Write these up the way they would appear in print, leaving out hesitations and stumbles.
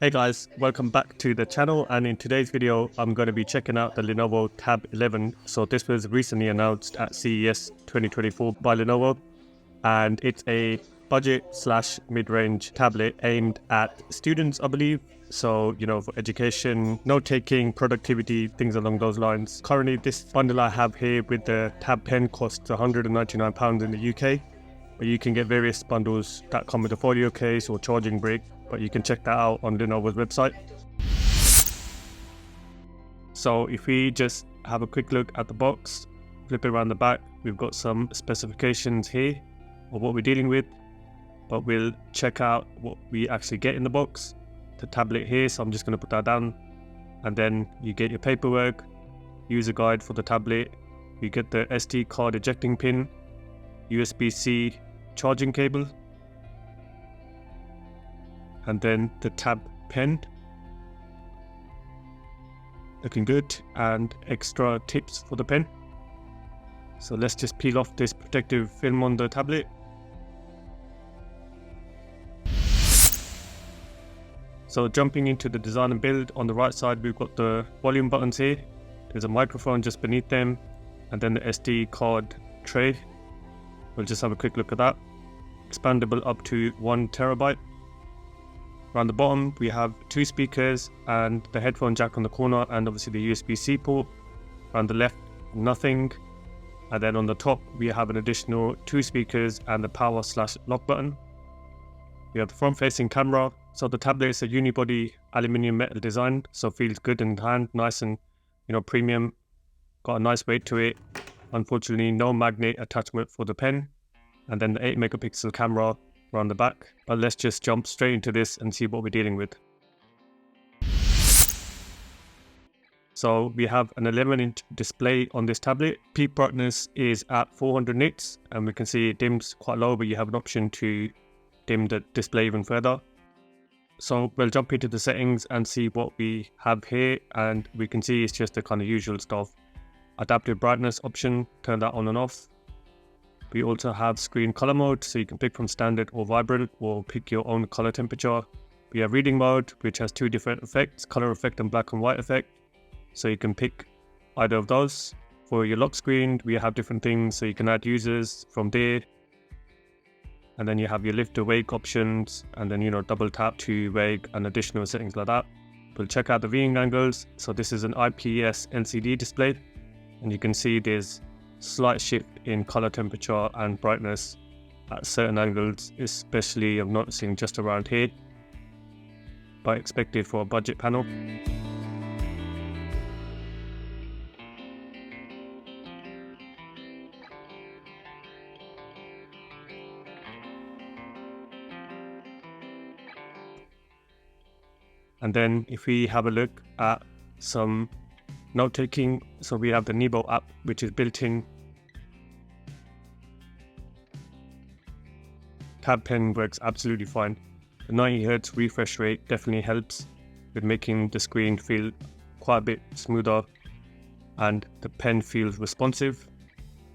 Hey guys, welcome back to the channel, and in today's video I'm going to be checking out the Lenovo Tab 11. So this was recently announced at CES 2024 by Lenovo, and it's a budget slash mid-range tablet aimed at students, I believe. So, for education, note-taking, productivity, things along those lines. Currently this bundle I have here with the Tab Pen costs £199 in the UK. But you can get various bundles that come with a folio case or charging brick, but you can check that out on Lenovo's website. So if we just have a quick look at the box, flip it around the back, we've got some specifications here of what we're dealing with, but we'll check out what we actually get in the box. The tablet here, so I'm just going to put that down, and then you get your paperwork, user guide for the tablet, you get the SD card ejecting pin, USB-C charging cable, and then the Tab Pen, looking good, and extra tips for the pen. So let's just peel off this protective film on the tablet. So jumping into the design and build, on the right side we've got the volume buttons here, there's a microphone just beneath them, and then the SD card tray. We'll just have a quick look at that. Expandable up to 1 terabyte. Around the bottom we have 2 speakers and the headphone jack on the corner, and obviously the USB-C port. Around the left, nothing. And then on the top we have an additional 2 speakers and the power / lock button. We have the front facing camera. So the tablet is a unibody aluminium metal design, so feels good in hand, nice and premium. Got a nice weight to it. Unfortunately no magnet attachment for the pen, and then the 8 megapixel camera around the back. But let's just jump straight into this and see what we're dealing with. So we have an 11-inch display on this tablet. Peak brightness is at 400 nits, and we can see it dims quite low, but you have an option to dim the display even further. So we'll jump into the settings and see what we have here, and we can see it's just the kind of usual stuff. Adaptive brightness option, turn that on and off. We also have screen color mode, so you can pick from standard or vibrant, or pick your own color temperature. We have reading mode, which has 2 different effects, color effect and black and white effect. So you can pick either of those. For your lock screen, we have different things, so you can add users from there. And then you have your lift to wake options, and then double tap to wake and additional settings like that. We'll check out the viewing angles. So this is an IPS LCD display, and you can see there's slight shift in color temperature and brightness at certain angles, especially I'm noticing just around here, but expected for a budget panel. And then if we have a look at some note-taking, so we have the Nebo app, which is built in. Tab Pen works absolutely fine. The 90Hz refresh rate definitely helps with making the screen feel quite a bit smoother, and the pen feels responsive.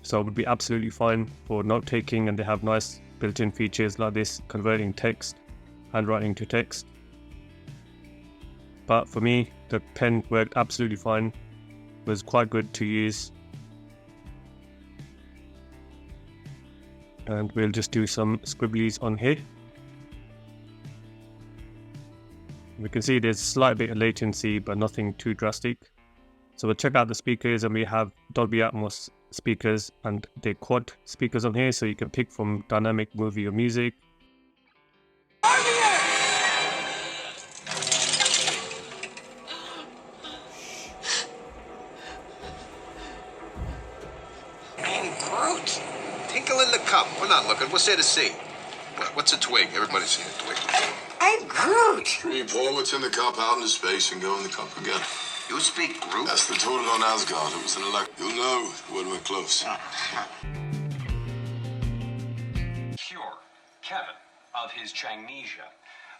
So it would be absolutely fine for note-taking, and they have nice built-in features like this, converting text, handwriting to text. But for me, the pen worked absolutely fine, was quite good to use. And we'll just do some scribblies on here. We can see there's a slight bit of latency, but nothing too drastic. So we'll check out the speakers, and we have Dolby Atmos speakers and the quad speakers on here, so you can pick from dynamic, movie or music. Tinkle in the cup. We're not looking. What's there to see? What's a twig? Everybody's seen a twig. I'm Groot. You pour what's in the cup out into space and go in the cup again. You speak Groot? That's the total on Asgard. It was an elect. You'll know when we're close. Cure Kevin of his Changnesia.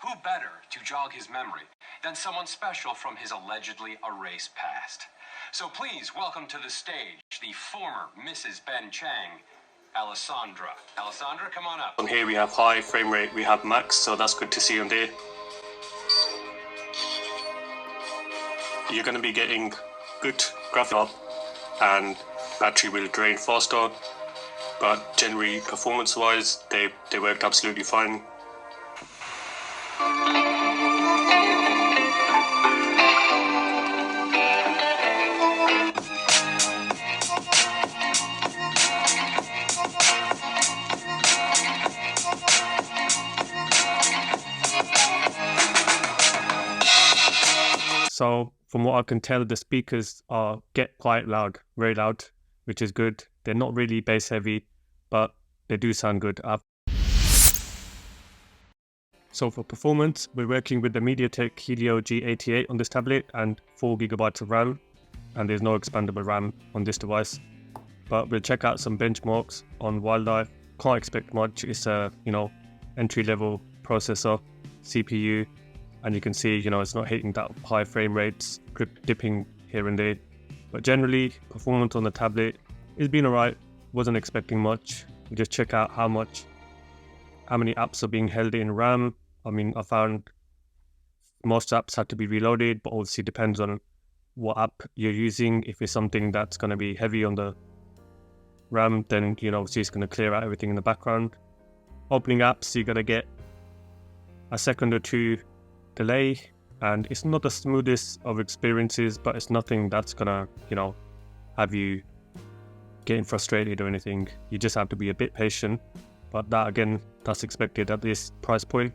Who better to jog his memory than someone special from his allegedly erased past? So please welcome to the stage the former Mrs. Ben Chang, Alessandra. Alessandra, come on up. On here we have high frame rate, we have max, so that's good to see on there. you're going to be getting good graphics up and battery will drain faster, but generally performance wise they worked absolutely fine. So from what I can tell, the speakers get quite loud, very loud, which is good. They're not really bass heavy, but they do sound good. So for performance, we're working with the MediaTek Helio G88 on this tablet and 4GB of RAM, and there's no expandable RAM on this device. But we'll check out some benchmarks on wildlife. Can't expect much. It's a entry-level processor, CPU. And you can see, it's not hitting that high frame rates, dipping here and there. But generally, performance on the tablet has been alright. Wasn't expecting much. We just check out how many apps are being held in RAM. I mean, I found most apps had to be reloaded, but obviously depends on what app you're using. If it's something that's going to be heavy on the RAM, then obviously it's going to clear out everything in the background. Opening apps, you're going to get a second or two delay, and it's not the smoothest of experiences, but it's nothing that's gonna have you getting frustrated or anything. You just have to be a bit patient, but that again, that's expected at this price point.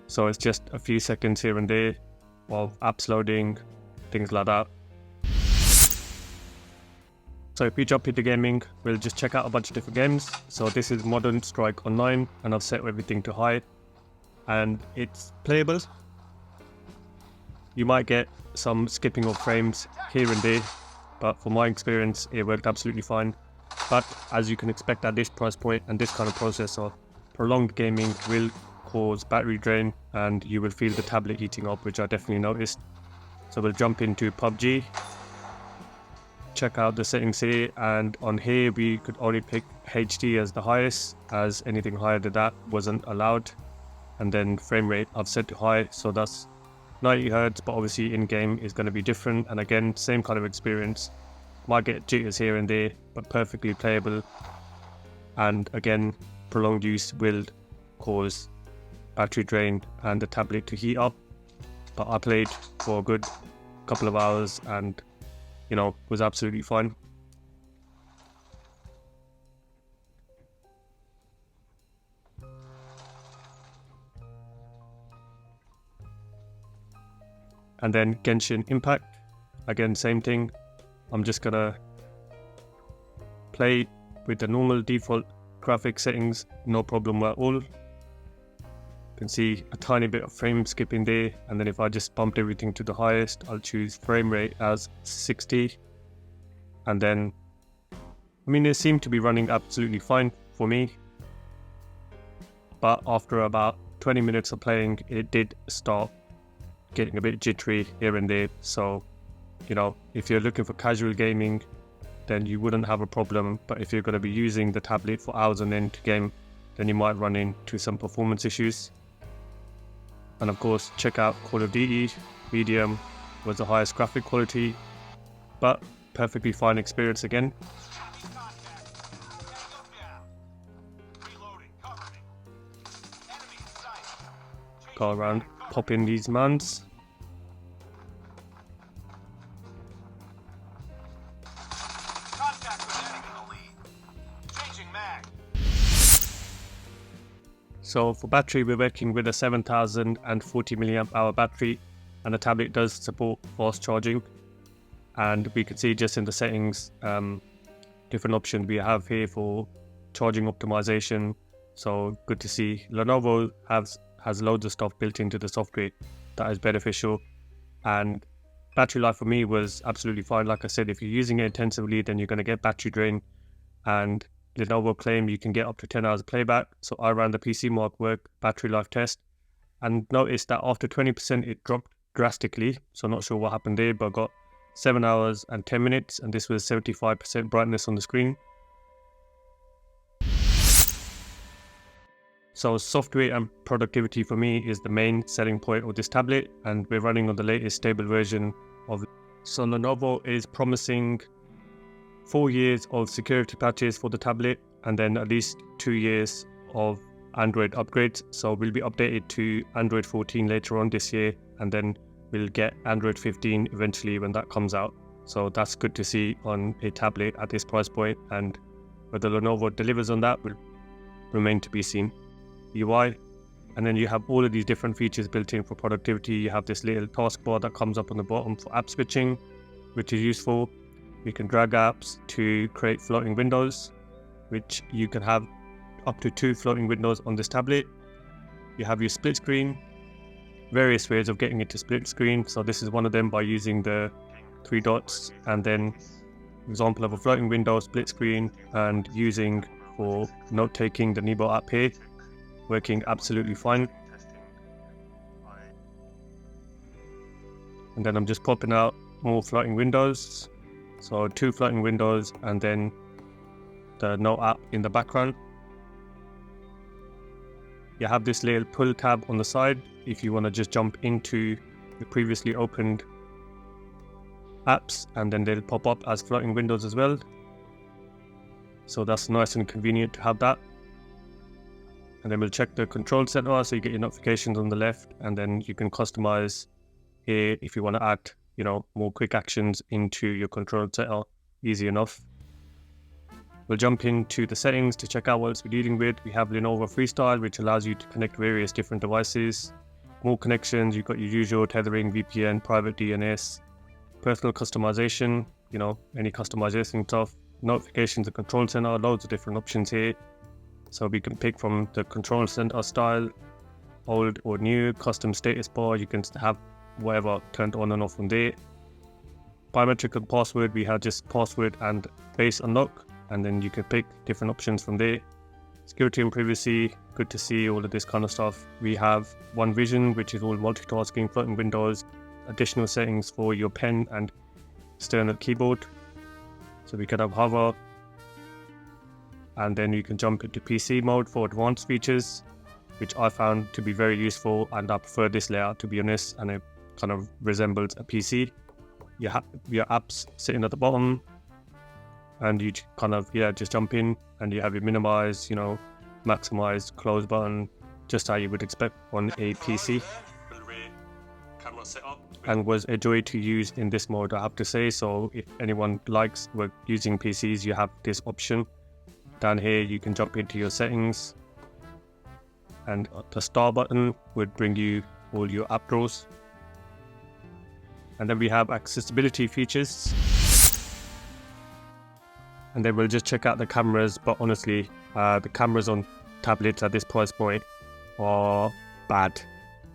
So it's just a few seconds here and there of apps loading, things like that. So if we jump into gaming, we'll just check out a bunch of different games. So this is Modern Strike Online, and I've set everything to high, and it's playable. You might get some skipping of frames here and there, but for my experience it worked absolutely fine. But as you can expect at this price point and this kind of processor, prolonged gaming will cause battery drain and you will feel the tablet heating up, which I definitely noticed. So we'll jump into PUBG, check out the settings here, and on here we could only pick HD as the highest, as anything higher than that wasn't allowed. And then frame rate I've set to high, so that's 90 Hz, but obviously in game is going to be different. And again, same kind of experience, might get jitters here and there, but perfectly playable. And again, prolonged use will cause battery drain and the tablet to heat up, but I played for a good couple of hours and was absolutely fine. And then Genshin Impact, again same thing. I'm just gonna play with the normal default graphic settings, no problem at all. You can see a tiny bit of frame skipping there, and then if I just bumped everything to the highest, I'll choose frame rate as 60, and then it seemed to be running absolutely fine for me, but after about 20 minutes of playing it did start getting a bit jittery here and there. So if you're looking for casual gaming, then you wouldn't have a problem, but if you're going to be using the tablet for hours on end to game, then you might run into some performance issues. And of course, check out Call of Duty. Medium was the highest graphic quality, but perfectly fine experience again. Go around, pop in these mans. So for battery, we're working with a 7040 mAh battery, and the tablet does support fast charging. And we can see just in the settings, different options we have here for charging optimization. So good to see. Lenovo has loads of stuff built into the software that is beneficial. And battery life for me was absolutely fine. Like I said, if you're using it intensively, then you're going to get battery drain. And Lenovo claim you can get up to 10 hours of playback. So I ran the PC Mark Work battery life test and noticed that after 20% it dropped drastically. So not sure what happened there, but I got 7 hours and 10 minutes, and this was 75% brightness on the screen. So software and productivity for me is the main selling point of this tablet, and we're running on the latest stable version of it. So Lenovo is promising 4 years of security patches for the tablet, and then at least 2 years of Android upgrades. So we'll be updated to Android 14 later on this year, and then we'll get Android 15 eventually when that comes out. So that's good to see on a tablet at this price point, and whether Lenovo delivers on that will remain to be seen. UI, and then you have all of these different features built in for productivity. You have this little taskbar that comes up on the bottom for app switching, which is useful. You can drag apps to create floating windows, which you can have up to 2 floating windows on this tablet. You have your split screen, various ways of getting it to split screen. So this is one of them by using the 3 dots, and then example of a floating window split screen, and using for note taking the Nebo app here, working absolutely fine. And then I'm just popping out more floating windows. So 2 floating windows, and then the Note app in the background. You have this little pull tab on the side if you want to just jump into the previously opened apps, and then they'll pop up as floating windows as well. So that's nice and convenient to have that. And then we'll check the control center, so you get your notifications on the left, and then you can customize here if you want to add, more quick actions into your control center. Easy enough. We'll jump into the settings to check out what else we're dealing with. We have Lenovo Freestyle, which allows you to connect various different devices. More connections, you've got your usual tethering, VPN, private DNS, personal customization, any customization stuff, notifications, and control center, loads of different options here. So we can pick from the control center style, old or new, custom status bar, you can have whatever turned on and off from there. Biometric and password, we have just password and face unlock, and then you can pick different options from there. Security and privacy, good to see all of this kind of stuff. We have One Vision, which is all multitasking, floating windows, additional settings for your pen and external keyboard. So we can have hover, and then you can jump into PC mode for advanced features, which I found to be very useful, and I prefer this layout, to be honest, and it kind of resembles a PC. You have your apps sitting at the bottom, and you kind of just jump in, and you have your minimize, maximize, close button, just how you would expect on a PC. And was a joy to use in this mode, I have to say. So if anyone likes using PCs, you have this option. Down here you can jump into your settings, and the star button would bring you all your app drawers. And then we have accessibility features, and then we'll just check out the cameras. But honestly, the cameras on tablets at this price point are bad,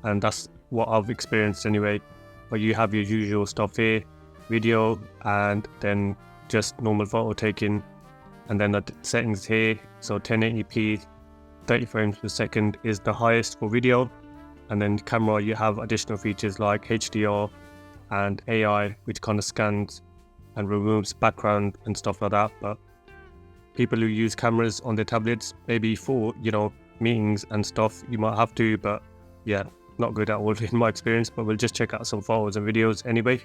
and that's what I've experienced anyway. But you have your usual stuff here, video, and then just normal photo taking. And then the settings here, so 1080p, 30 frames per second is the highest for video. And then camera, you have additional features like HDR and AI, which kind of scans and removes background and stuff like that. But people who use cameras on their tablets, maybe for, meetings and stuff, you might have to, but yeah, not good at all in my experience. But we'll just check out some photos and videos anyway.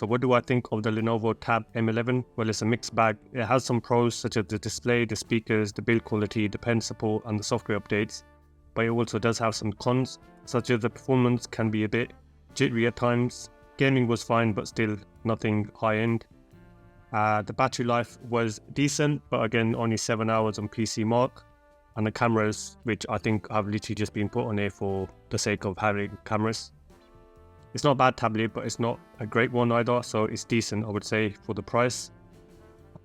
So what do I think of the Lenovo Tab M11? Well, it's a mixed bag. It has some pros such as the display, the speakers, the build quality, the pen support and the software updates. But it also does have some cons, such as the performance can be a bit jittery at times. Gaming was fine, but still nothing high end. The battery life was decent, but again, only 7 hours on PC Mark. And the cameras, which I think have literally just been put on here for the sake of having cameras. It's not a bad tablet, but it's not a great one either, so it's decent, I would say, for the price.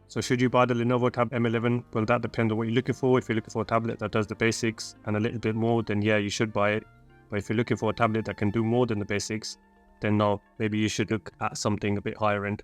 So should you buy the Lenovo Tab M11? Well, that depends on what you're looking for. If you're looking for a tablet that does the basics and a little bit more, then yeah, you should buy it. But if you're looking for a tablet that can do more than the basics, then no, maybe you should look at something a bit higher end.